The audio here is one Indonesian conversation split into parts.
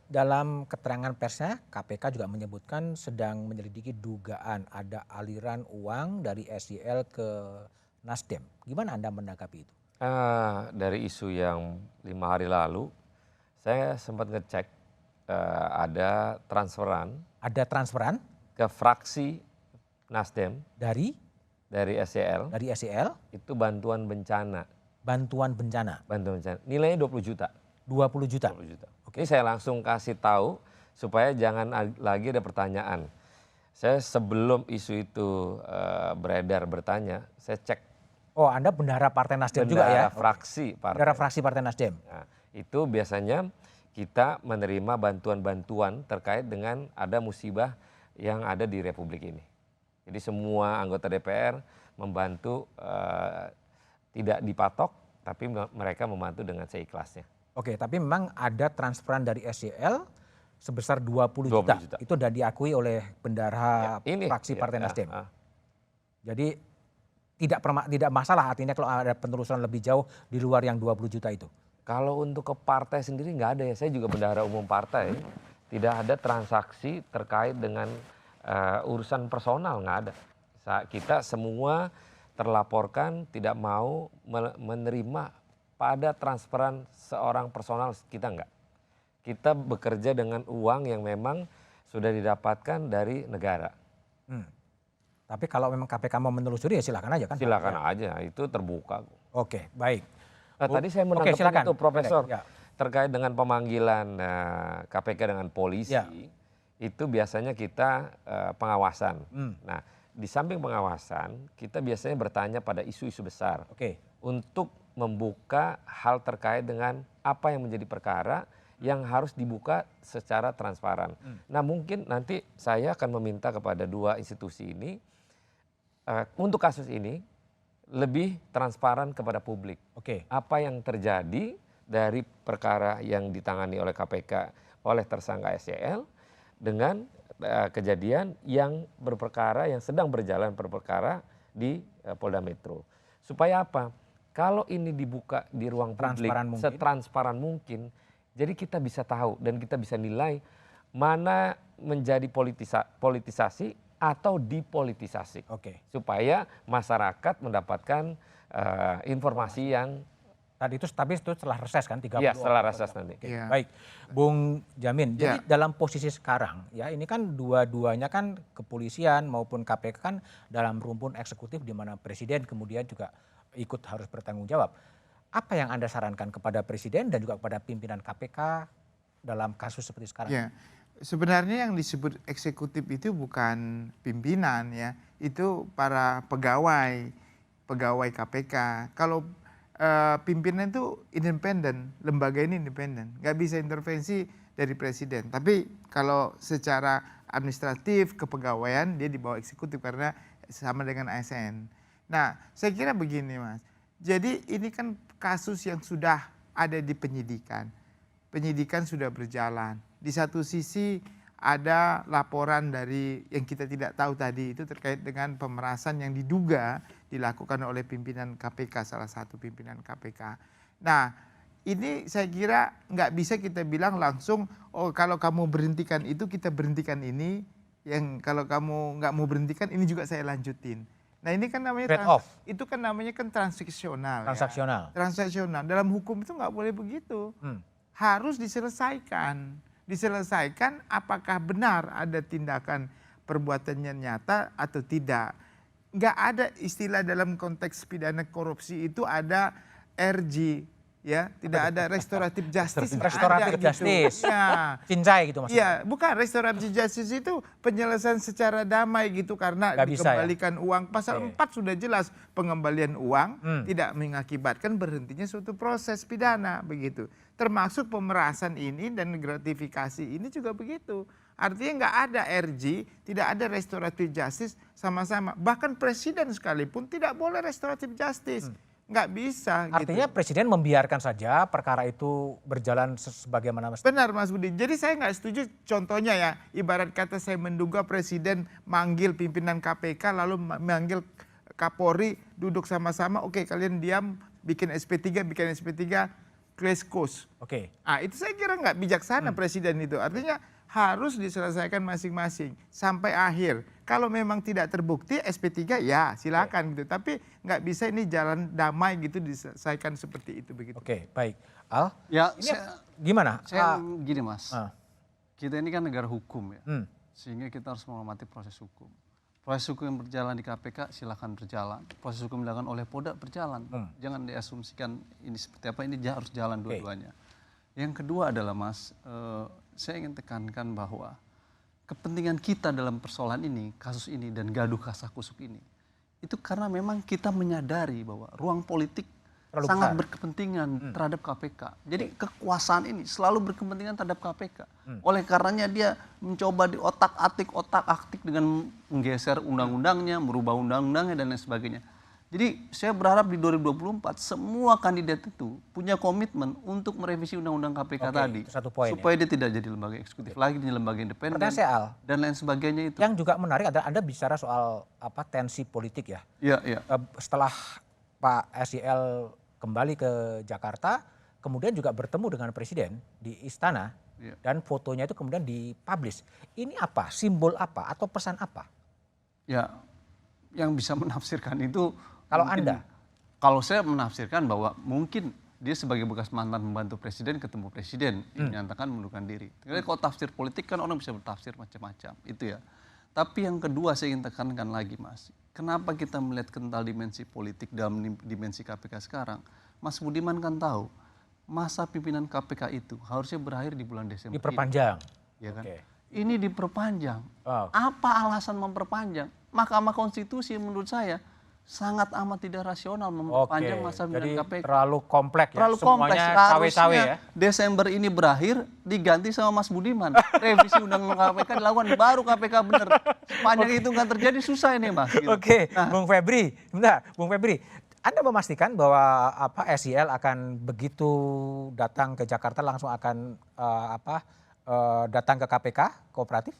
dalam keterangan persnya KPK juga menyebutkan sedang menyelidiki dugaan ada aliran uang dari SYL ke Nasdem. Gimana Anda menanggapi itu? Dari isu yang 5 hari lalu, saya sempat ngecek ada transferan Ada transferan ke fraksi Nasdem dari SYL, SYL itu bantuan bencana. bantuan bencana Bantuan bencana, nilainya 20 juta. 20 juta. 20 juta. Ini saya langsung kasih tahu supaya jangan lagi ada pertanyaan. Saya sebelum isu itu beredar bertanya, saya cek Oh, Anda bendahara Partai Nasdem juga ya? fraksi partai. Bendahara fraksi Partai Nasdem. Nah, itu biasanya kita menerima bantuan-bantuan terkait dengan ada musibah yang ada di Republik ini. Jadi semua anggota DPR membantu tidak dipatok, tapi mereka membantu dengan seikhlasnya. Oke, tapi memang ada transferan dari SYL sebesar 20 juta. Itu sudah diakui oleh bendahara fraksi Partai Nasdem. Jadi tidak masalah artinya kalau ada penelusuran lebih jauh di luar yang 20 juta itu. Kalau untuk ke partai sendiri nggak ada ya. Saya juga bendahara umum partai. Tidak ada transaksi terkait dengan urusan personal, nggak ada. Kita semua terlaporkan tidak mau menerima pada transferan seorang personal, kita enggak. Kita bekerja dengan uang yang memang sudah didapatkan dari negara. Tapi kalau memang KPK mau menelusuri ya silakan aja kan? Silakan aja, itu terbuka. Oke, baik. Tadi saya menanggapi itu Profesor, terkait dengan pemanggilan KPK dengan polisi, itu biasanya kita pengawasan. Nah, di samping pengawasan, kita biasanya bertanya pada isu-isu besar. Untuk membuka hal terkait dengan apa yang menjadi perkara yang harus dibuka secara transparan. Nah, mungkin nanti saya akan meminta kepada dua institusi ini untuk kasus ini lebih transparan kepada publik. Apa yang terjadi dari perkara yang ditangani oleh KPK oleh tersangka SYL dengan kejadian yang berperkara yang sedang berjalan berperkara di Polda Metro. Supaya apa? Kalau ini dibuka di ruang publik setransparan mungkin, jadi kita bisa tahu dan kita bisa nilai mana menjadi politisasi atau dipolitisasi. Supaya masyarakat mendapatkan informasi yang tapi itu setelah reses kan 30 Iya, setelah reses nanti. Baik, Bung Jamin. Jadi dalam posisi sekarang ya ini kan dua-duanya kan kepolisian maupun KPK kan dalam rumpun eksekutif di mana presiden kemudian juga ikut harus bertanggung jawab. Apa yang Anda sarankan kepada presiden dan juga kepada pimpinan KPK dalam kasus seperti sekarang? Ya, sebenarnya yang disebut eksekutif itu bukan pimpinan ya, itu para pegawai KPK. Kalau pimpinan itu independen, lembaga ini independen, nggak bisa intervensi dari presiden. Tapi kalau secara administratif kepegawaian dia di bawah eksekutif karena sama dengan ASN. Nah, saya kira begini Mas, jadi ini kan kasus yang sudah ada di penyidikan. Penyidikan sudah berjalan. Di satu sisi ada laporan dari yang kita tidak tahu tadi itu terkait dengan pemerasan yang diduga dilakukan oleh pimpinan KPK, salah satu pimpinan KPK. Nah, ini saya kira nggak bisa kita bilang langsung, oh kalau kamu berhentikan itu kita berhentikan ini, yang kalau kamu nggak mau berhentikan ini juga saya lanjutin. Nah ini kan namanya itu kan namanya kan transaksional. Transaksional. Dalam hukum itu nggak boleh begitu. Harus diselesaikan. Diselesaikan apakah benar ada tindakan perbuatannya nyata atau tidak. Nggak ada istilah dalam konteks pidana korupsi itu ada RG. Ya, tidak ada restoratif justice. Restoratif justice. Ya. Cincai gitu maksudnya. Iya, bukan restoratif justice itu penyelesaian secara damai gitu karena dikembalikan uang. Pasal 4 sudah jelas pengembalian uang tidak mengakibatkan berhentinya suatu proses pidana begitu. Termasuk pemerasan ini dan gratifikasi ini juga begitu. Artinya nggak ada RG, tidak ada restoratif justice sama-sama. Bahkan presiden sekalipun tidak boleh restoratif justice. Nggak bisa. Artinya gitu. Presiden membiarkan saja perkara itu berjalan sebagaimana mestinya. Benar Mas Budi. Jadi saya nggak setuju contohnya ya. Ibarat kata saya menduga presiden manggil pimpinan KPK lalu manggil Kapolri duduk sama-sama. Oke kalian diam bikin SP3. crash course. Oke. Itu saya kira nggak bijaksana presiden itu. Artinya harus diselesaikan masing-masing sampai akhir. Kalau memang tidak terbukti SP3 ya silakan gitu. Tapi nggak bisa ini jalan damai gitu diselesaikan seperti itu begitu. Oke, baik. Al, Ya, gimana? saya gini Mas, kita ini kan negara hukum ya, sehingga kita harus menghormati proses hukum. Proses hukum yang berjalan di KPK silakan berjalan. Proses hukum yang dilakukan oleh Polda berjalan. Jangan diasumsikan ini seperti apa, ini harus jalan dua-duanya. Yang kedua adalah Mas, saya ingin tekankan bahwa kepentingan kita dalam persoalan ini, kasus ini dan gaduh kasakusuk ini, itu karena memang kita menyadari bahwa ruang politik sangat berkepentingan terhadap KPK. Jadi kekuasaan ini selalu berkepentingan terhadap KPK. Oleh karenanya dia mencoba di otak-atik dengan menggeser undang-undangnya, merubah undang-undangnya dan lain sebagainya. Jadi saya berharap di 2024 semua kandidat itu punya komitmen untuk merevisi undang-undang KPK tadi. Satu poin, supaya dia tidak jadi lembaga eksekutif lagi, jadi lembaga independen dan lain sebagainya itu. Yang juga menarik adalah Anda bicara soal tensi politik ya. Iya. Setelah Pak SYL kembali ke Jakarta, kemudian juga bertemu dengan Presiden di Istana, dan fotonya itu kemudian dipublish. Ini apa? Simbol apa? Atau pesan apa? Ya, yang bisa menafsirkan itu. Kalau mungkin, Anda? Kalau saya menafsirkan bahwa mungkin dia sebagai bekas mantan pembantu presiden ketemu presiden menyatakan mengundurkan diri. Jadi kalau tafsir politik kan orang bisa bertafsir macam-macam, itu ya. Tapi yang kedua saya ingin tekankan lagi Mas, kenapa kita melihat kental dimensi politik dalam dimensi KPK sekarang? Mas Budiman kan tahu masa pimpinan KPK itu harusnya berakhir di bulan Desember. Diperpanjang. Ya kan? Ini diperpanjang. Apa alasan memperpanjang? Mahkamah Konstitusi menurut saya sangat amat tidak rasional memperpanjang masa pimpinan KPK. Terlalu kompleks ya. Terlalu kompleks. Cawe-cawe ya. Desember ini berakhir diganti sama Mas Budiman. Revisi undang-undang KPK dilakukan baru KPK benar. Sepanjang itu nggak terjadi susah ini Mas. Gitu. Bung Febri, Bung Febri, Anda memastikan bahwa SYL akan begitu datang ke Jakarta langsung akan datang ke KPK kooperatif?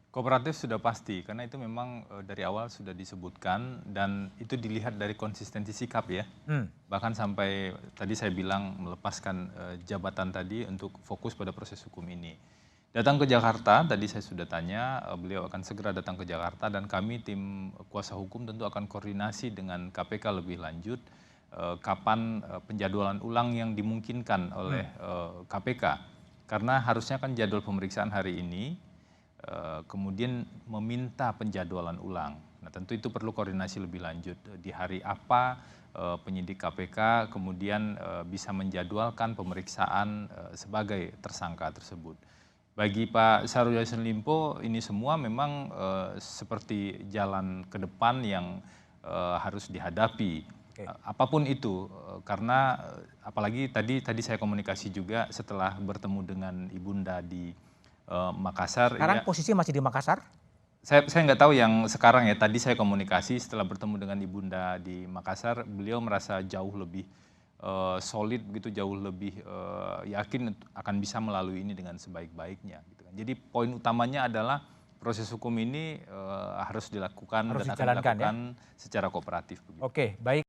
Kooperatif sudah pasti, karena itu memang dari awal sudah disebutkan dan itu dilihat dari konsistensi sikap ya. Bahkan sampai tadi saya bilang melepaskan jabatan tadi untuk fokus pada proses hukum ini. Datang ke Jakarta, tadi saya sudah tanya, beliau akan segera datang ke Jakarta dan kami tim kuasa hukum tentu akan koordinasi dengan KPK lebih lanjut kapan penjadwalan ulang yang dimungkinkan oleh KPK. Karena harusnya kan jadwal pemeriksaan hari ini, kemudian meminta penjadwalan ulang. Nah tentu itu perlu koordinasi lebih lanjut. Di hari apa penyidik KPK kemudian bisa menjadwalkan pemeriksaan sebagai tersangka tersebut. Bagi Pak Syahrul Yassin Limpo ini semua memang seperti jalan ke depan yang harus dihadapi. Apapun itu, karena apalagi tadi saya komunikasi juga setelah bertemu dengan Ibunda di Makassar. Sekarang posisi masih di Makassar? Saya nggak tahu yang sekarang ya. Tadi saya komunikasi setelah bertemu dengan Ibunda di Makassar, beliau merasa jauh lebih solid begitu, jauh lebih yakin akan bisa melalui ini dengan sebaik-baiknya. Gitu kan. Jadi poin utamanya adalah proses hukum ini harus dilakukan dan akan dilakukan secara kooperatif. Oke, baik.